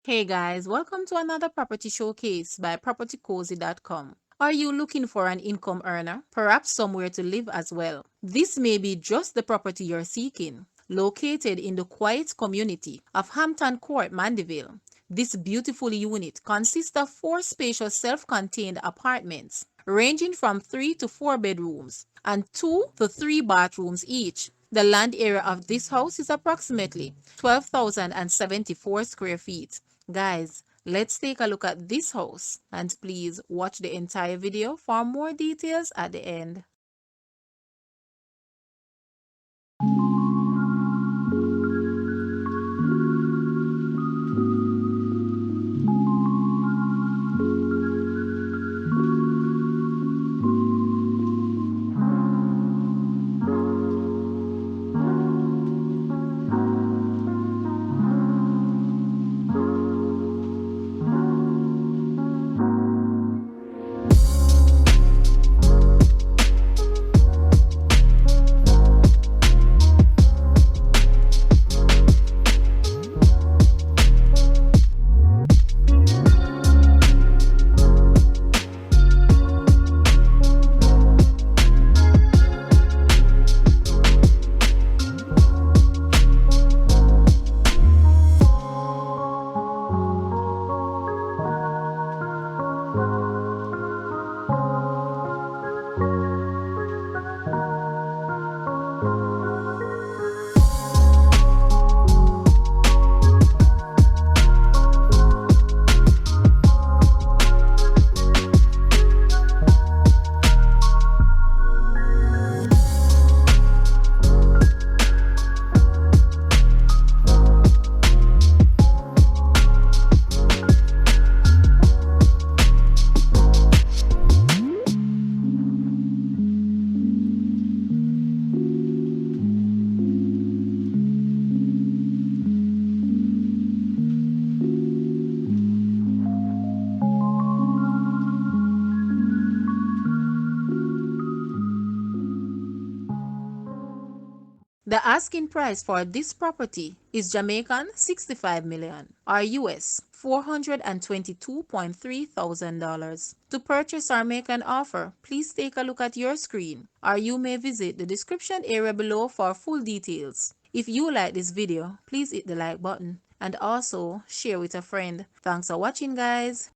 Hey guys, welcome to another property showcase by propertycozy.com. Are you looking for an income earner? Perhaps somewhere to live as well. This may be just the property you're seeking. Located in the quiet community of Hampton Court, Mandeville, this beautiful unit consists of 4 spacious self-contained apartments ranging from 3 to 4 bedrooms and 2 to 3 bathrooms each. The land area of this house is approximately 12,074 square feet. Guys, let's take a look at this house and please watch the entire video for more details at the end. The asking price for this property is Jamaican 65 million or US $422.3 thousand. To purchase or make an offer, please take a look at your screen or you may visit the description area below for full details. If you like this video, please hit the like button and also share with a friend. Thanks for watching guys.